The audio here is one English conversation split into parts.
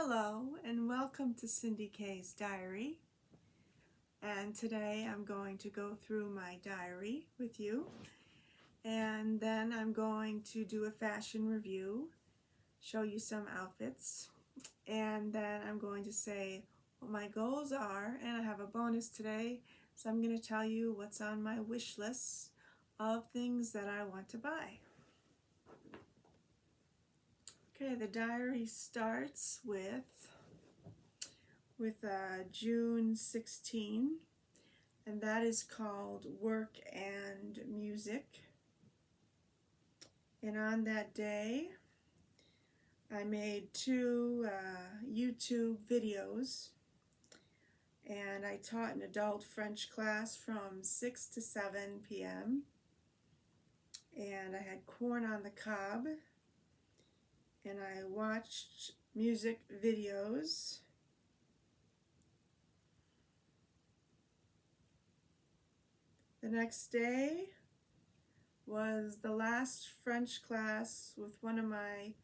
Hello and welcome to Cindy K's Diary, and today I'm going to go through my diary with you, and then I'm going to do a fashion review, show you some outfits, and then I'm going to say what my goals are, and I have a bonus today, so I'm going to tell you what's on my wish list of things that I want to buy. Okay, the diary starts with June 16, and that is called Work and Music. And on that day, I made two YouTube videos, and I taught an adult French class from 6 to 7 p.m. And I had corn on the cob, and I watched music videos. The next day was the last French class with one of my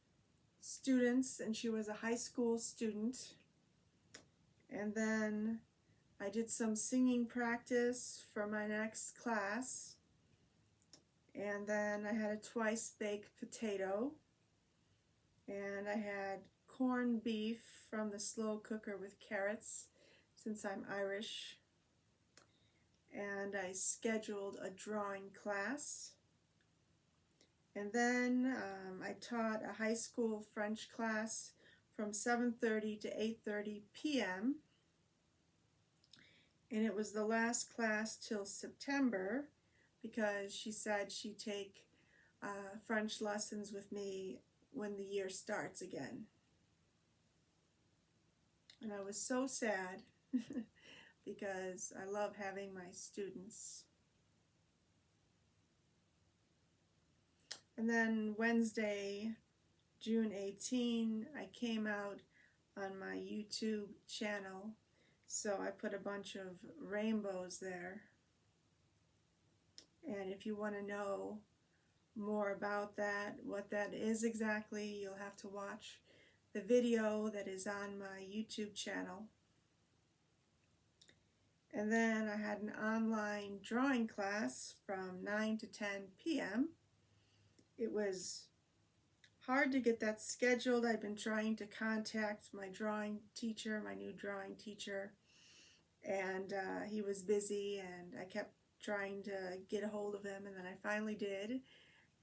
students, and she was a high school student. And then I did some singing practice for my next class. And then I had a twice baked potato. And I had corned beef from the slow cooker with carrots, since I'm Irish. And I scheduled a drawing class. And then I taught a high school French class from 7:30 to 8:30 p.m. And it was the last class till September, because she said she'd take French lessons with me when the year starts again. And I was so sad because I love having my students. And then Wednesday, June 18, I came out on my YouTube channel, so I put a bunch of rainbows there. And if you want to know more about that, what that is exactly, you'll have to watch the video that is on my YouTube channel. And then I had an online drawing class from 9 to 10 p.m. It was hard to get that scheduled. I've been trying to contact my drawing teacher, my new drawing teacher, and he was busy, and I kept trying to get a hold of him, and then I finally did,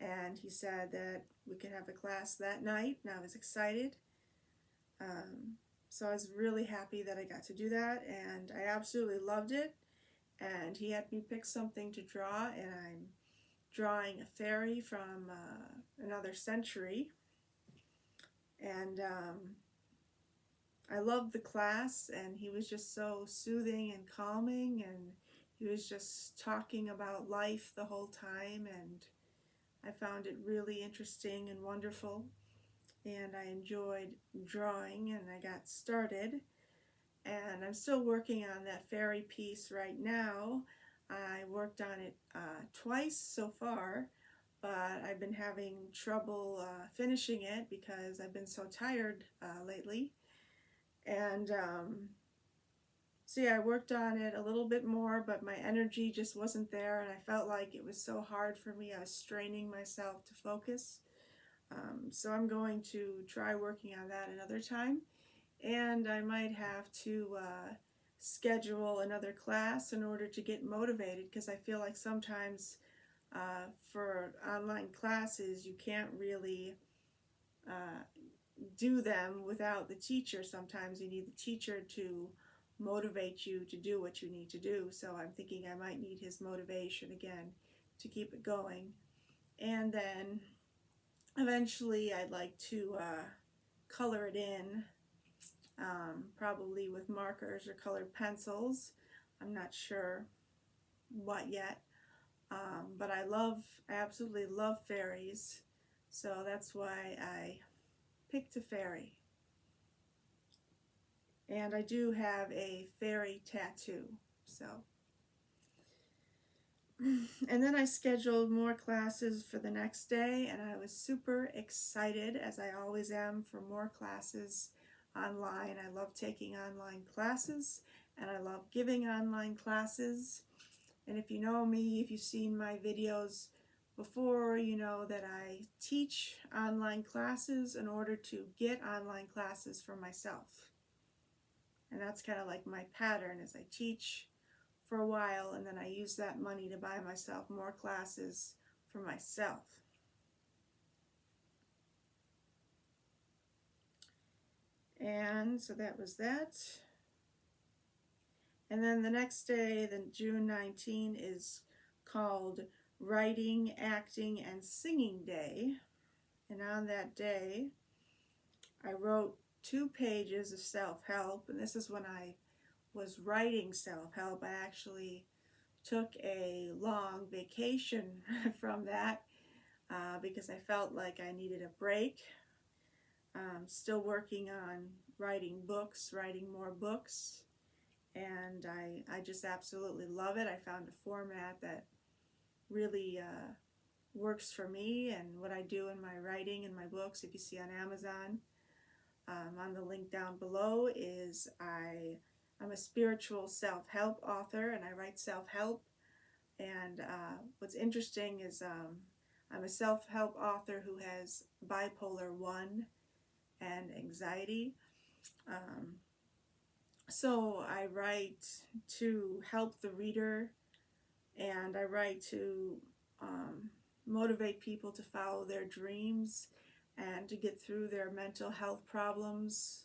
and he said that we could have a class that night, and I was excited. So I was really happy that I got to do that, and I absolutely loved it. And he had me pick something to draw, and I'm drawing a fairy from another century. And I loved the class, and he was just so soothing and calming, and he was just talking about life the whole time, and I found it really interesting and wonderful, and I enjoyed drawing, and I got started. And I'm still working on that fairy piece right now. I worked on it twice so far, but I've been having trouble finishing it because I've been so tired lately. And so yeah, I worked on it a little bit more, but my energy just wasn't there, and I felt like it was so hard for me. I was straining myself to focus. So I'm going to try working on that another time, and I might have to schedule another class in order to get motivated, because I feel like sometimes for online classes you can't really do them without the teacher. Sometimes you need the teacher to motivate you to do what you need to do. So I'm thinking I might need his motivation again to keep it going. And then eventually I'd like to color it in, probably with markers or colored pencils. I'm not sure what yet, but I absolutely love fairies, so that's why I picked a fairy. And I do have a fairy tattoo, so. And then I scheduled more classes for the next day, and I was super excited, as I always am, for more classes online. I love taking online classes, and I love giving online classes. And if you know me, if you've seen my videos before, you know that I teach online classes in order to get online classes for myself. And that's kind of like my pattern, is I teach for a while and then I use that money to buy myself more classes for myself. And so that was that. And then the next day, the June 19, is called Writing, Acting, and Singing Day. And on that day, I wrote 2 pages of self-help. And this is when I was writing self-help. I actually took a long vacation from that because I felt like I needed a break. Still working on writing books, writing more books. And I just absolutely love it. I found a format that really works for me and what I do in my writing and my books. If you see on Amazon, on the link down below, is I'm a spiritual self-help author and I write self-help. And what's interesting is I'm a self-help author who has bipolar 1 and anxiety. So I write to help the reader, and I write to motivate people to follow their dreams and to get through their mental health problems.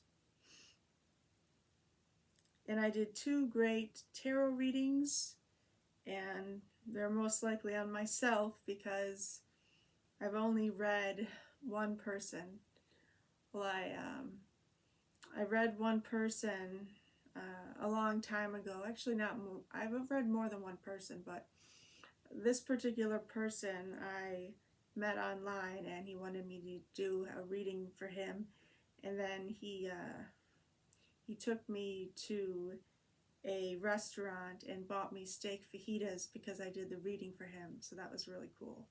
And I did 2 great tarot readings, and they're most likely on myself because I've only read one person. Well, I read one person a long time ago. Actually, not. I've read more than one person, but this particular person I met online, and he wanted me to do a reading for him, and then he took me to a restaurant and bought me steak fajitas because I did the reading for him. So that was really cool.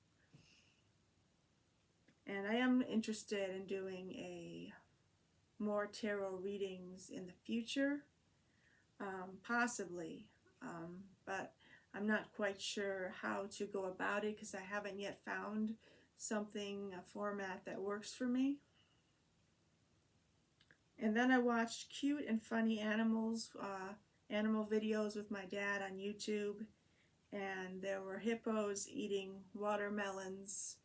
And I am interested in doing more tarot readings in the future, possibly, but I'm not quite sure how to go about it because I haven't yet found a format that works for me. And then I watched cute and funny animal videos with my dad on YouTube, and there were hippos eating watermelons,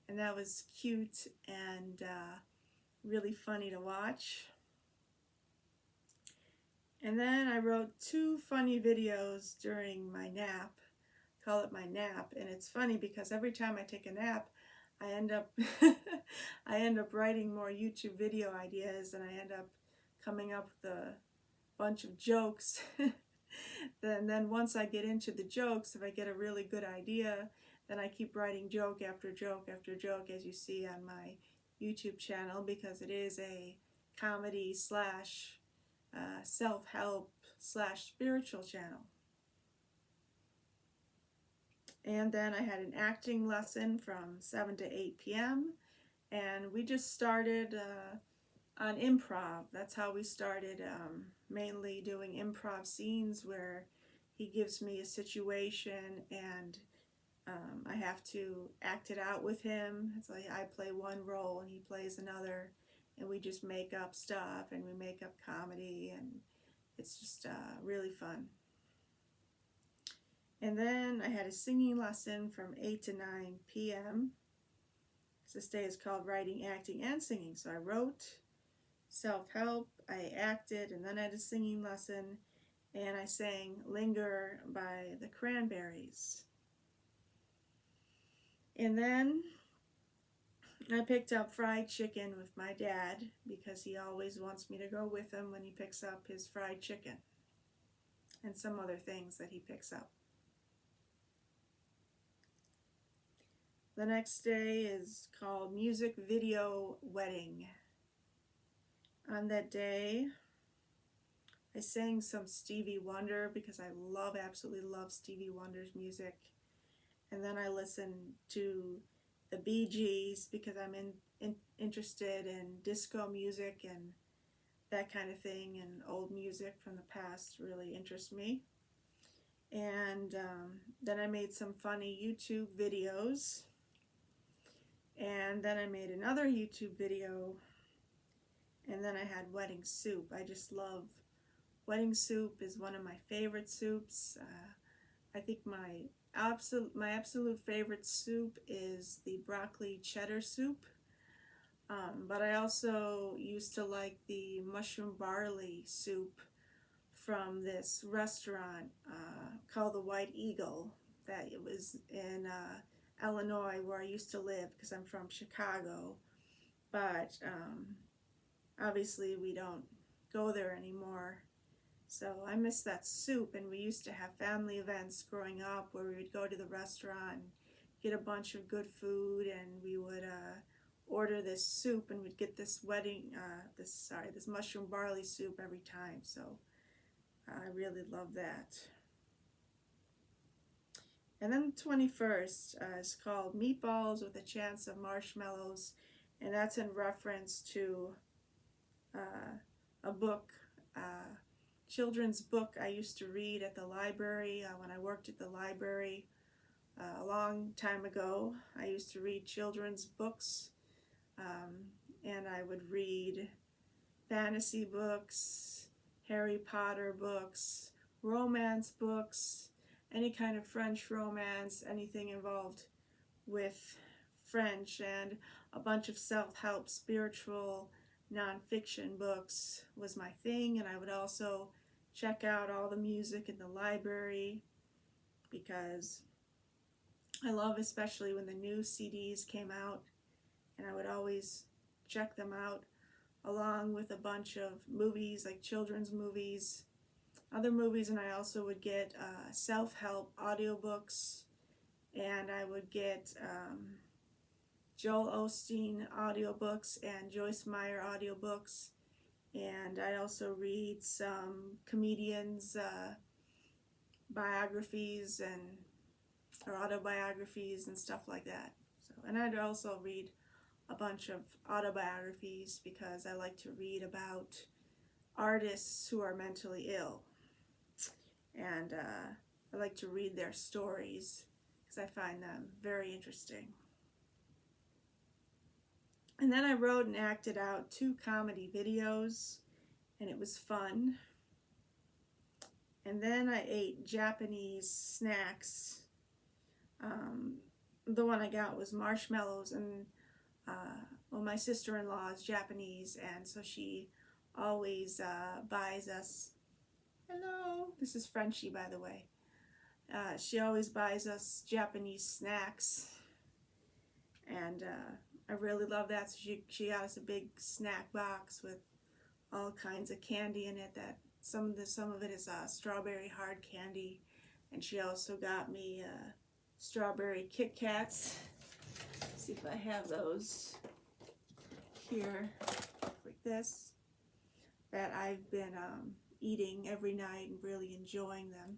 and that was cute and really funny to watch. And then I wrote 2 funny videos during my nap. Call it my nap, and it's funny because every time I take a nap, I end up writing more YouTube video ideas, and I end up coming up with a bunch of jokes. Then once I get into the jokes, if I get a really good idea, then I keep writing joke after joke after joke, as you see on my YouTube channel, because it is a comedy slash self-help slash spiritual channel. And then I had an acting lesson from 7 to 8 p.m. and we just started on improv. That's how we started, mainly doing improv scenes where he gives me a situation and I have to act it out with him. It's like I play one role and he plays another, and we just make up stuff and we make up comedy, and it's just really fun. And then I had a singing lesson from 8 to 9 p.m. This day is called Writing, Acting, and Singing. So I wrote self-help, I acted, and then I had a singing lesson, and I sang Linger by the Cranberries. And then I picked up fried chicken with my dad because he always wants me to go with him when he picks up his fried chicken and some other things that he picks up. The next day is called Music Video Wedding. On that day, I sang some Stevie Wonder because I absolutely love Stevie Wonder's music. And then I listened to the Bee Gees because I'm interested in disco music, and that kind of thing, and old music from the past really interests me. And then I made some funny YouTube videos, and then I made another YouTube video, and then I had wedding soup. I just love wedding soup. Is one of my favorite soups. I think my absolute favorite soup is the broccoli cheddar soup. But I also used to like the mushroom barley soup from this restaurant called the White Eagle. That it was in Illinois, where I used to live, because I'm from Chicago. But obviously we don't go there anymore. So I miss that soup, and we used to have family events growing up where we would go to the restaurant and get a bunch of good food, and we would order this soup, and we'd get this this mushroom barley soup every time. So I really love that. And then the 21st is called Meatballs with a Chance of Marshmallows, and that's in reference to a book, children's book I used to read at the library when I worked at the library a long time ago. I used to read children's books, and I would read fantasy books, Harry Potter books, romance books, any kind of French romance, anything involved with French, and a bunch of self-help, spiritual, nonfiction books was my thing. And I would also check out all the music in the library, because I love, especially when the new CDs came out, and I would always check them out along with a bunch of movies, like children's movies, other movies. And I also would get self-help audiobooks, and I would get Joel Osteen audiobooks and Joyce Meyer audiobooks, and I also read some comedians' biographies or autobiographies and stuff like that. So, and I'd also read a bunch of autobiographies, because I like to read about artists who are mentally ill, and I like to read their stories because I find them very interesting. And then I wrote and acted out 2 comedy videos, and it was fun. And then I ate Japanese snacks. The one I got was marshmallows, and well, my sister-in-law is Japanese, and so she always buys us, hello, this is Frenchie, by the way. She always buys us Japanese snacks, and I really love that. So she got us a big snack box with all kinds of candy in it. That some of it is strawberry hard candy, and she also got me strawberry Kit Kats. Let's see if I have those here, like this, that I've been eating every night and really enjoying them.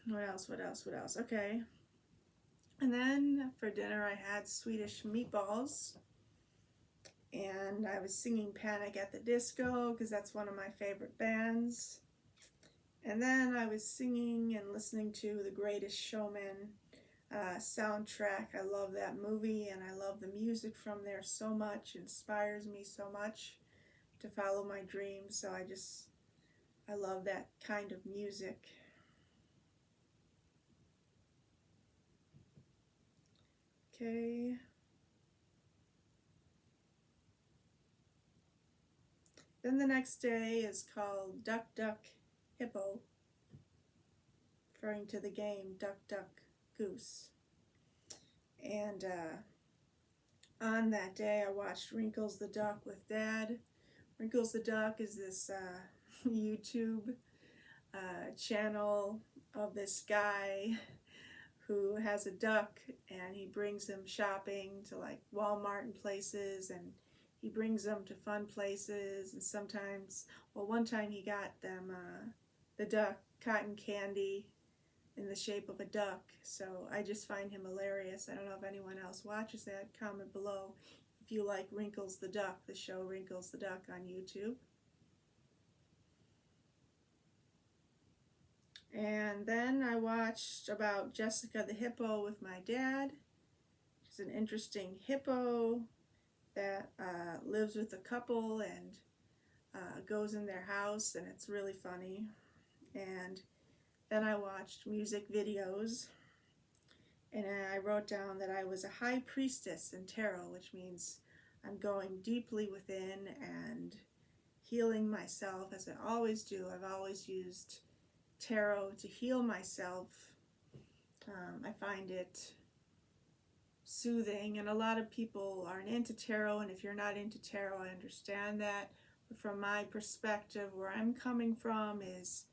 What else? Okay. And then for dinner I had Swedish meatballs, and I was singing Panic at the Disco, because that's one of my favorite bands. And then I was singing and listening to The Greatest Showman soundtrack. I love that movie, and I love the music from there so much. It inspires me so much to follow my dreams. So I love that kind of music. Okay. Then the next day is called Duck Duck Hippo, referring to the game Duck Duck Goose. And on that day I watched Wrinkles the Duck with Dad. Wrinkles the Duck is this YouTube channel of this guy who has a duck, and he brings him shopping to like Walmart and places, and he brings them to fun places. And sometimes, well, one time he got them the duck cotton candy, in the shape of a duck. So I just find him hilarious. I don't know if anyone else watches that. Comment below if you like Wrinkles the Duck, the show Wrinkles the Duck on YouTube. And then I watched about Jessica the Hippo with my dad. She's an interesting hippo that lives with a couple and goes in their house, and it's really funny. And then I watched music videos, and I wrote down that I was a high priestess in tarot, which means I'm going deeply within and healing myself, as I always do. I've always used tarot to heal myself. I find it soothing, and a lot of people aren't into tarot, and if you're not into tarot, I understand that. But from my perspective, where I'm coming from is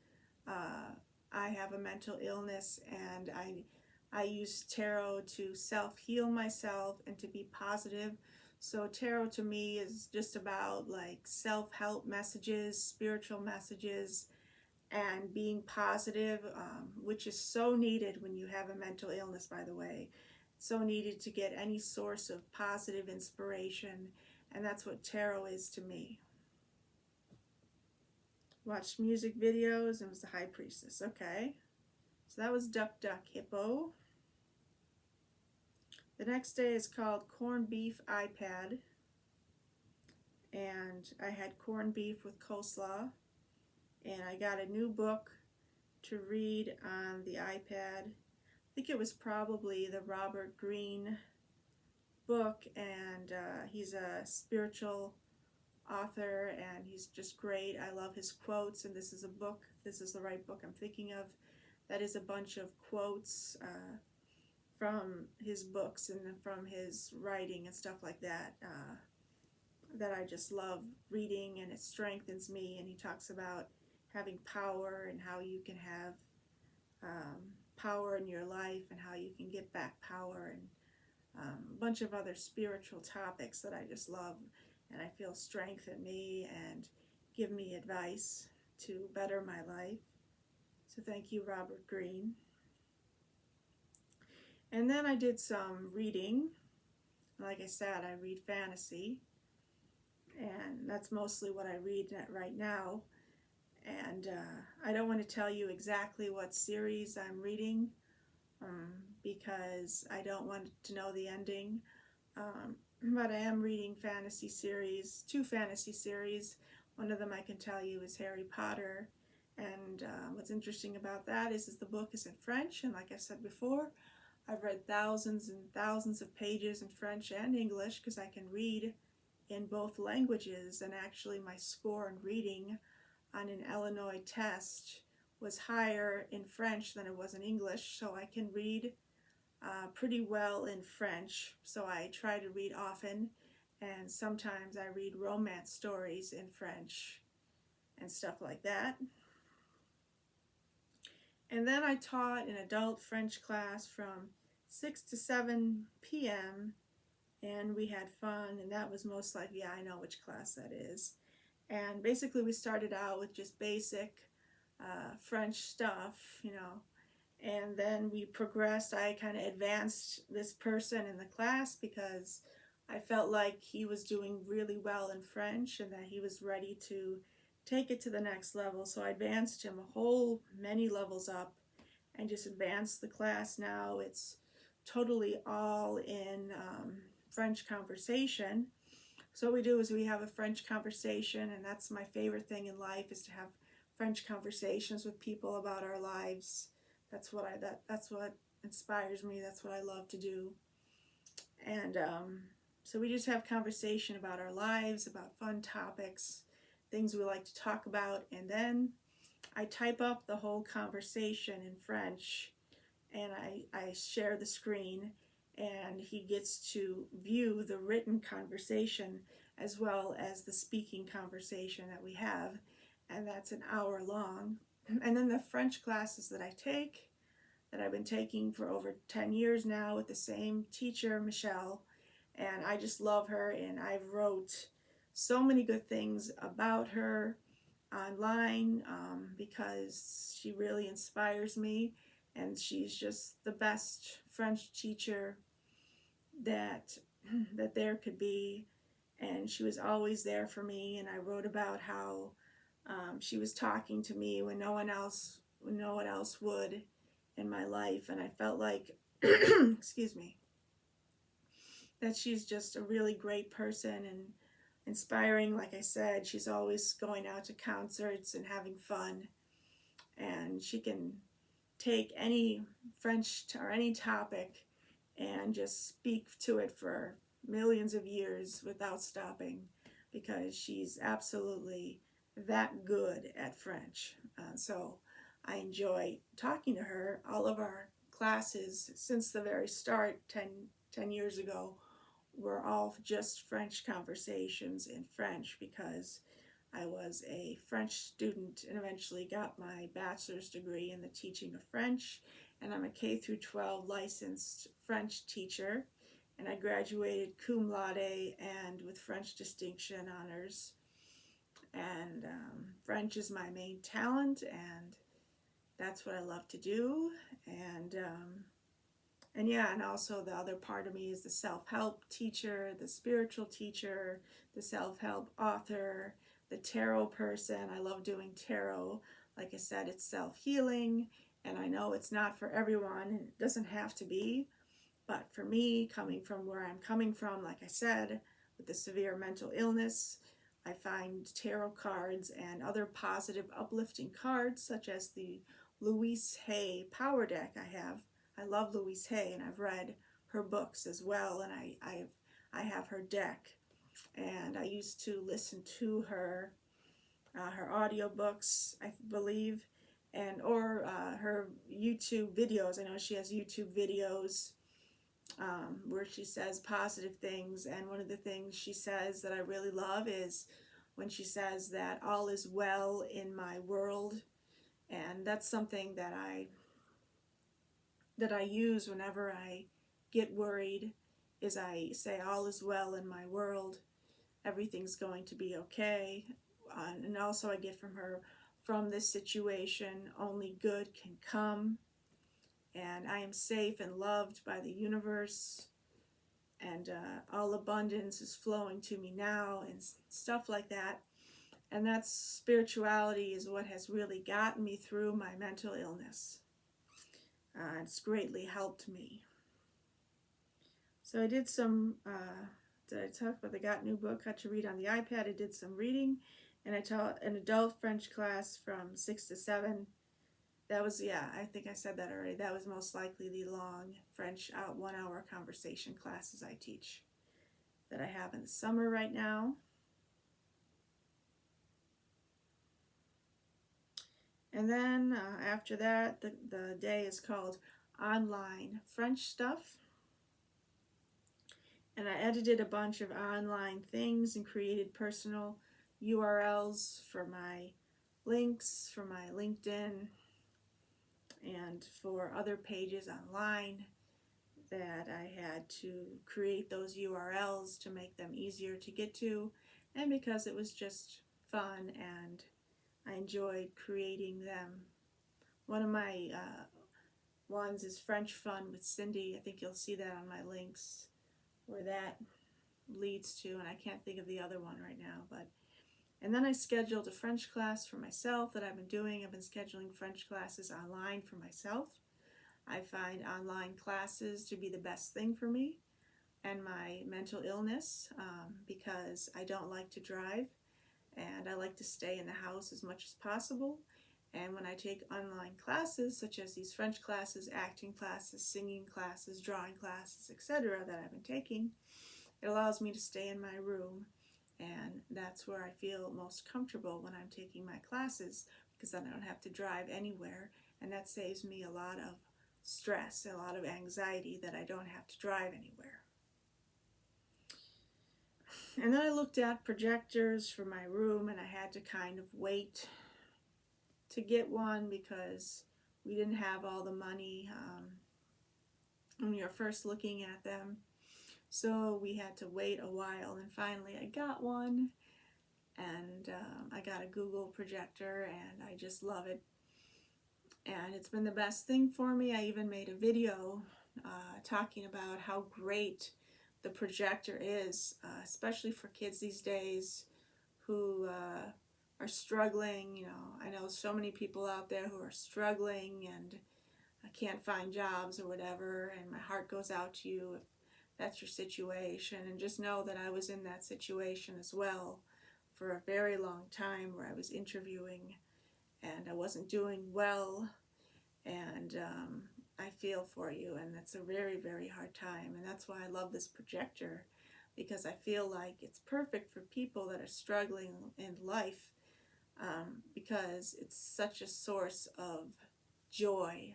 I have a mental illness, and I use tarot to self-heal myself and to be positive. So tarot to me is just about like self-help messages, spiritual messages, and being positive, which is so needed when you have a mental illness, by the way. So needed to get any source of positive inspiration, and that's what tarot is to me. Watched music videos and was the high priestess. Okay, so that was Duck Duck Hippo. The next day is called Corned Beef iPad, and I had corned beef with coleslaw, and I got a new book to read on the iPad. I think it was probably the Robert Greene book, and he's a spiritual author, and he's just great. I love his quotes, and this is a book, this is the right book I'm thinking of, that is a bunch of quotes from his books and from his writing and stuff like that, that I just love reading, and it strengthens me. And he talks about having power and how you can have power in your life and how you can get back power, and a bunch of other spiritual topics that I just love, and I feel strengthen me and give me advice to better my life. So thank you, Robert Greene. And then I did some reading. Like I said, I read fantasy, and that's mostly what I read right now. And I don't want to tell you exactly what series I'm reading, because I don't want to know the ending. But I am reading fantasy series, 2 fantasy series. One of them I can tell you is Harry Potter. And what's interesting about that is the book is in French, and like I said before, I've read thousands and thousands of pages in French and English because I can read in both languages. And actually my score in reading on an Illinois test was higher in French than it was in English, so I can read pretty well in French. So I try to read often, and sometimes I read romance stories in French and stuff like that. And then I taught an adult French class from 6 to 7 p.m. and we had fun, and that was most likely, yeah, I know which class that is. And basically we started out with just basic French stuff, you know, and then we progressed. I kind of advanced this person in the class because I felt like he was doing really well in French and that he was ready to take it to the next level. So I advanced him a whole many levels up and just advanced the class. Now it's totally all in French conversation. So what we do is we have a French conversation, and that's my favorite thing in life, is to have French conversations with people about our lives. That's what inspires me. That's what I love to do. And so we just have conversation about our lives, about fun topics, things we like to talk about, and then I type up the whole conversation in French, and I share the screen, and he gets to view the written conversation as well as the speaking conversation that we have, and that's an hour long. And then the French classes that I take, that I've been taking for over 10 years now with the same teacher, Michelle, and I just love her, and I've wrote so many good things about her online because she really inspires me, and she's just the best French teacher that there could be. And she was always there for me. And I wrote about how she was talking to me when no one else would in my life, and I felt like excuse me, that she's just a really great person and inspiring. Like I said, she's always going out to concerts and having fun, and she can take any French or any topic and just speak to it for millions of years without stopping, because she's absolutely that good at French. So I enjoy talking to her. All of our classes since the very start 10 years ago were all just French conversations in French, because I was a French student and eventually got my bachelor's degree in the teaching of French, and I'm a K through 12 licensed French teacher, and I graduated cum laude and with French distinction honors. And French is my main talent, and that's what I love to do. And yeah, and also the other part of me is the self-help teacher, the spiritual teacher, the self-help author, the tarot person. I love doing tarot. Like I said, it's self-healing, and I know it's not for everyone, and it doesn't have to be. But for me, coming from where I'm coming from, like I said, with the severe mental illness, I find tarot cards and other positive, uplifting cards, such as the Louise Hay Power Deck I love Louise Hay, and I've read her books as well, and I have her deck, and I used to listen to her audiobooks, I believe, or her YouTube videos. I know she has YouTube videos where she says positive things, and one of the things she says that I really love is when she says that all is well in my world, and that's something that I use whenever I get worried, is I say all is well in my world, everything's going to be okay. And also I get from her, from this situation only good can come, and I am safe and loved by the universe, and all abundance is flowing to me now, and stuff like that. And that's spirituality is what has really gotten me through my mental illness. It's greatly helped me. So I did some, did I talk about the Got New Book, How to Read on the iPad? I did some reading, and I taught an adult French class from 6 to 7. That was, yeah, I think I said that already. That was most likely the long French 1-hour conversation classes I teach that I have in the summer right now. And then after that, the day is called Online French Stuff. And I edited a bunch of online things and created personal URLs for my links, for my LinkedIn, and for other pages online, that I had to create those URLs to make them easier to get to, and because it was just fun and I enjoyed creating them. One of my ones is French Fun with Cindy. I think you'll see that on my links where that leads to, and I can't think of the other one right now. But and then I scheduled a French class for myself that I've been doing. I've been scheduling French classes online for myself. I find online classes to be the best thing for me and my mental illness, because I don't like to drive, and I like to stay in the house as much as possible. And when I take online classes, such as these French classes, acting classes, singing classes, drawing classes, etc., that I've been taking, it allows me to stay in my room, and that's where I feel most comfortable when I'm taking my classes, because then I don't have to drive anywhere, and that saves me a lot of stress, a lot of anxiety, that I don't have to drive anywhere. And then I looked at projectors for my room, and I had to kind of wait to get one because we didn't have all the money when we were first looking at them. So we had to wait a while, and finally I got one, and I got a Google projector, and I just love it. and it's been the best thing for me. I even made a video talking about how great the projector is, especially for kids these days who are struggling. You know, I know so many people out there who are struggling and can't find jobs or whatever, and my heart goes out to you if that's your situation. And just know that I was in that situation as well for a very long time, where I was interviewing and I wasn't doing well, and I feel for you, and it's a very, very hard time. And that's why I love this projector, because I feel like it's perfect for people that are struggling in life, because it's such a source of joy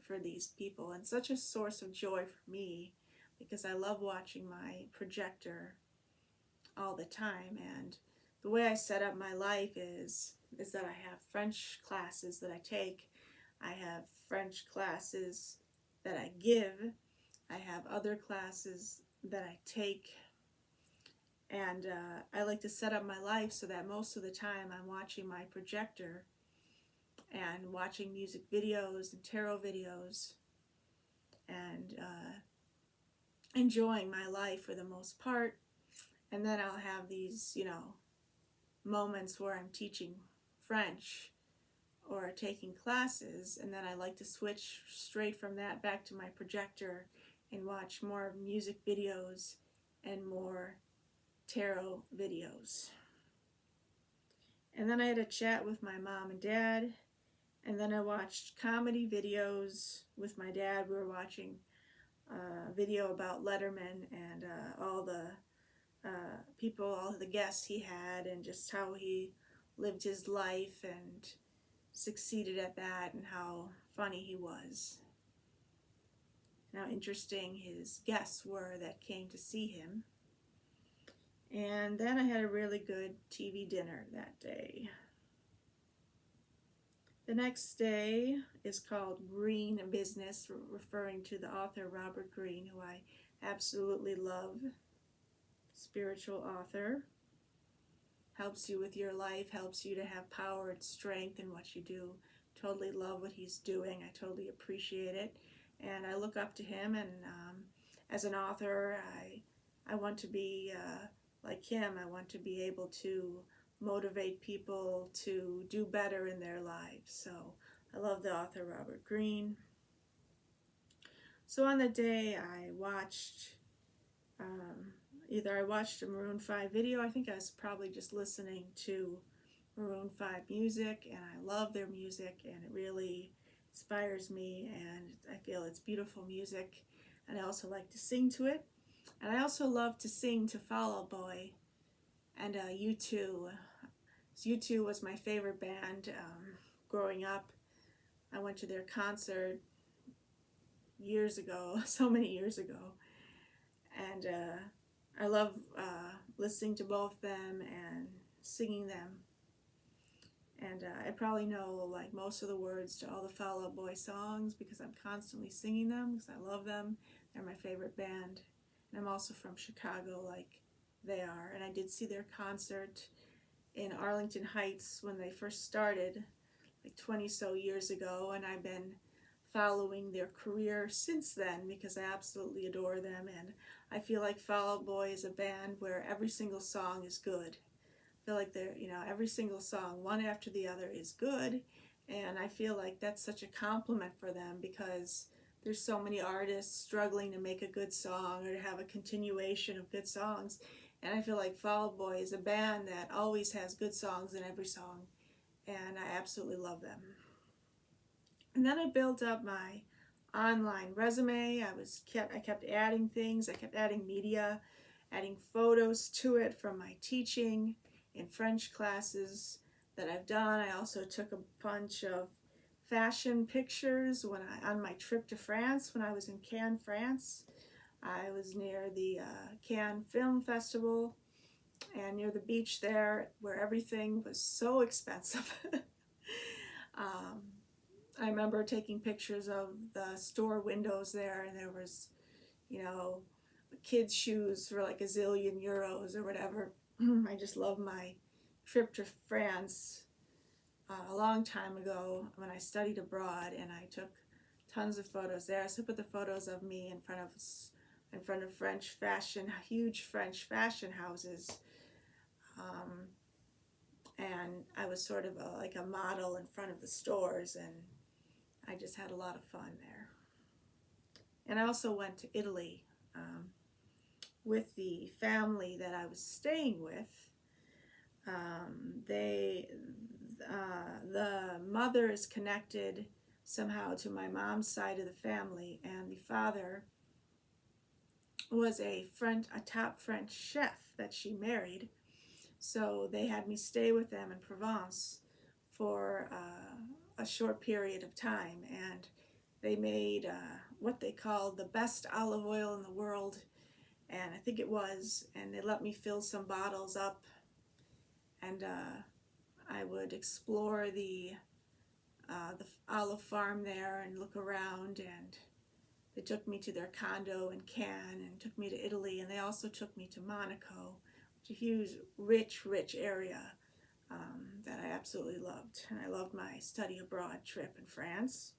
for these people, and such a source of joy for me, because I love watching my projector all the time. And the way I set up my life is that I have French classes that I take, I have French classes that I give, I have other classes that I take, and I like to set up my life so that most of the time I'm watching my projector and watching music videos and tarot videos, and enjoying my life for the most part. And then I'll have these, you know, moments where I'm teaching French or taking classes, and then I like to switch straight from that back to my projector and watch more music videos and more tarot videos. And then I had a chat with my mom and dad, and then I watched comedy videos with my dad. We were watching a video about Letterman and all the people, all the guests he had, and just how he lived his life and succeeded at that, and how funny he was, and how interesting his guests were that came to see him. And then I had a really good TV dinner that day. The next day is called Green Business, referring to the author Robert Greene, who I absolutely love. Spiritual author. Helps you with your life, helps you to have power and strength in what you do. Totally love what he's doing. I totally appreciate it. And I look up to him, and as an author, I want to be like him. I want to be able to motivate people to do better in their lives. So I love the author Robert Greene. So on the day I watched, either I watched a Maroon 5 video, I think I was probably just listening to Maroon 5 music, and I love their music, and it really inspires me, and I feel it's beautiful music, and I also like to sing to it. And I also love to sing to Fall Out Boy and U2. U2 was my favorite band growing up. I went to their concert years ago, so many years ago, and I love listening to both them and singing them. And I probably know like most of the words to all the Fall Out Boy songs because I'm constantly singing them because I love them. They're my favorite band. And I'm also from Chicago like they are. And I did see their concert in Arlington Heights when they first started, like 20 so years ago. And I've been following their career since then because I absolutely adore them. And I feel like Fall Out Boy is a band where every single song is good. I feel like they're, you know, every single song, one after the other, is good, and I feel like that's such a compliment for them because there's so many artists struggling to make a good song or to have a continuation of good songs, and I feel like Fall Out Boy is a band that always has good songs in every song, and I absolutely love them. And then I built up my online resume. I kept adding things. I kept adding media, adding photos to it from my teaching in French classes that I've done. I also took a bunch of fashion pictures on my trip to France when I was in Cannes, France. I was near the Cannes Film Festival and near the beach there where everything was so expensive. I remember taking pictures of the store windows there, and there was, you know, kids' shoes for like €1,000,000 or whatever. I just love my trip to France a long time ago when I studied abroad, and I took tons of photos there. So I put the photos of me in front of huge French fashion houses, um, and I was sort of like a model in front of the stores, and I just had a lot of fun there. And I also went to Italy with the family that I was staying with. The mother is connected somehow to my mom's side of the family, and the father was a top French chef that she married. So they had me stay with them in Provence for a short period of time, and they made what they called the best olive oil in the world, and I think it was, and they let me fill some bottles up, and I would explore the olive farm there and look around, and they took me to their condo in Cannes and took me to Italy, and they also took me to Monaco, which is a huge, rich area that I absolutely loved. And I loved my study abroad trip in France.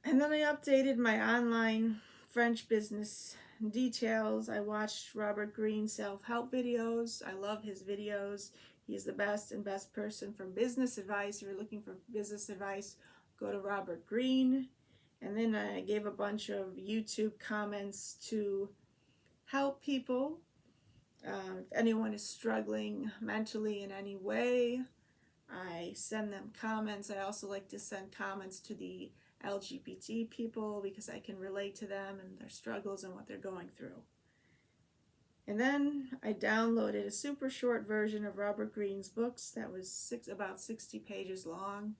And then I updated my online French business details. I watched Robert Greene's self-help videos. I love his videos. He's the best person for business advice. If you're looking for business advice, go to Robert Greene. And then I gave a bunch of YouTube comments to help people. If anyone is struggling mentally in any way, I send them comments. I also like to send comments to the LGBT people because I can relate to them and their struggles and what they're going through. And then I downloaded a super short version of Robert Greene's books that was about 60 pages long,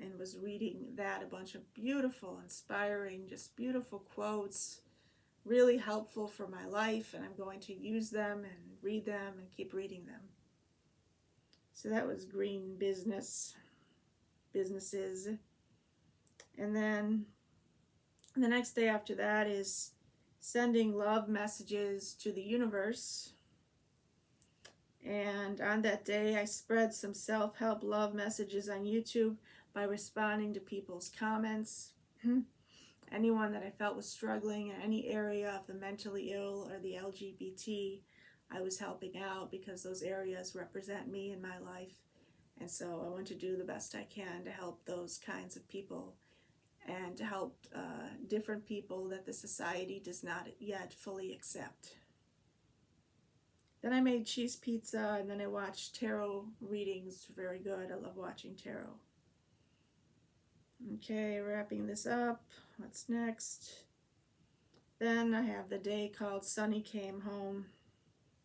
and was reading that, a bunch of beautiful, inspiring, just beautiful quotes, really helpful for my life, and I'm going to use them and read them and keep reading them. So that was Greene businesses. And then the next day after that is sending love messages to the universe. And on that day, I spread some self-help love messages on YouTube by responding to people's comments. Anyone that I felt was struggling in any area of the mentally ill or the LGBT, I was helping out because those areas represent me in my life. And so I want to do the best I can to help those kinds of people and to help different people that the society does not yet fully accept. Then I made cheese pizza, and then I watched tarot readings. Very good. I love watching tarot. Okay, wrapping this up. What's next? Then I have the day called Sunny Came Home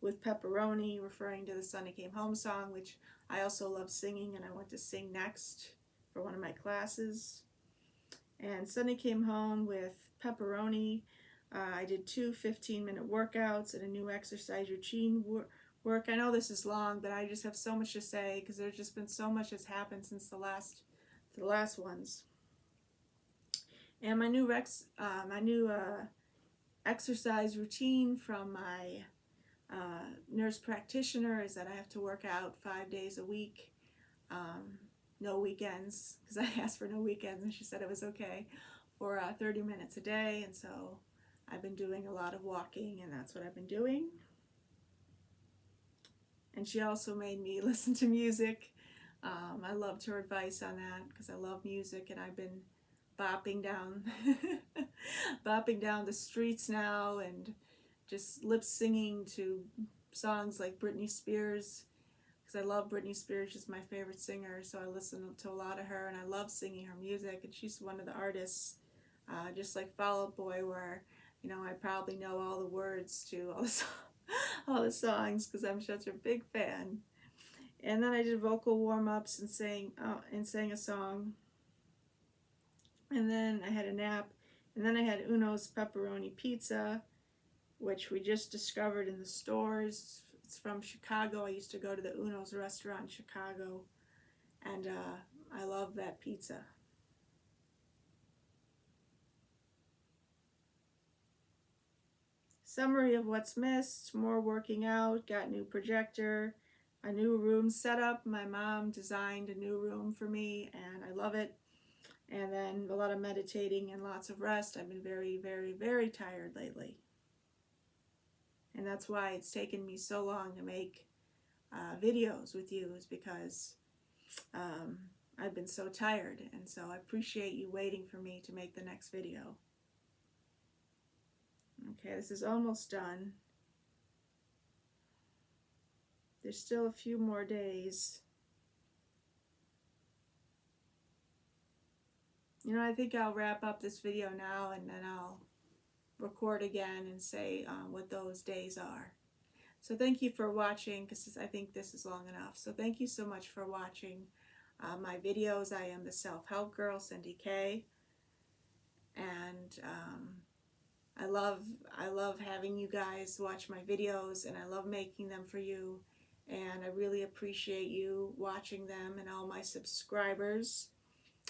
with Pepperoni, referring to the Sunny Came Home song, which I also love singing, and I went to sing next for one of my classes. And Sunny Came Home with Pepperoni. I did 2 15-minute workouts and a new exercise routine work. I know this is long, but I just have so much to say because there's just been so much that's happened since the last ones. And my new exercise routine from my nurse practitioner is that I have to work out 5 days a week, no weekends, because I asked for no weekends and she said it was okay, for 30 minutes a day. And so I've been doing a lot of walking, and that's what I've been doing. And she also made me listen to music. I loved her advice on that because I love music, and I've been bopping down the streets now and just lip singing to songs like Britney Spears, because I love Britney Spears. She's my favorite singer, so I listen to a lot of her, and I love singing her music. And she's one of the artists, just like Fall Out Boy, where I probably know all the words to all the songs because I'm such a big fan. And then I did vocal warm-ups and sang a song. And then I had a nap. And then I had Uno's pepperoni pizza, which we just discovered in the stores. It's from Chicago. I used to go to the Uno's restaurant in Chicago, and I love that pizza. Summary of what's missed: more working out, got new projector, a new room set up. My mom designed a new room for me, and I love it. And then a lot of meditating and lots of rest. I've been very, very, very tired lately. And that's why it's taken me so long to make videos with you, is because I've been so tired. And so I appreciate you waiting for me to make the next video. Okay, this is almost done. There's still a few more days. You know, I think I'll wrap up this video now, and then I'll record again and say what those days are. So thank you for watching, because I think this is long enough. So thank you so much for watching my videos. I am the Self-Help Girl, Cindy K. And I love having you guys watch my videos, and I love making them for you. And I really appreciate you watching them, and all my subscribers.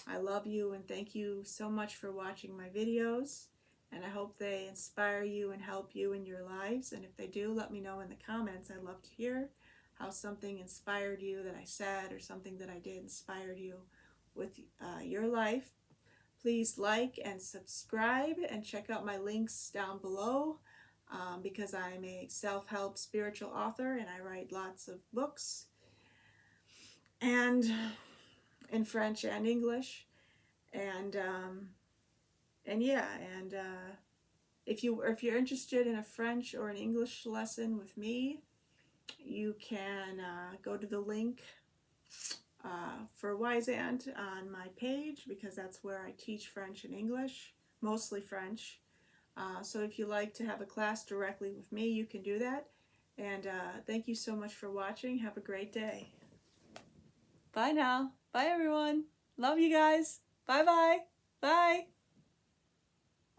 I love you, and thank you so much for watching my videos. And I hope they inspire you and help you in your lives. And if they do, let me know in the comments. I'd love to hear how something inspired you that I said, or something that I did inspired you with your life. Please like and subscribe, and check out my links down below, because I'm a self-help spiritual author, and I write lots of books, and in French and English. And yeah, and if you're interested in a French or an English lesson with me, you can go to the link for Wyzant on my page, because that's where I teach French and English, mostly French. So if you like to have a class directly with me, you can do that. And thank you so much for watching. Have a great day. Bye now. Bye everyone. Love you guys. Bye-bye. Bye.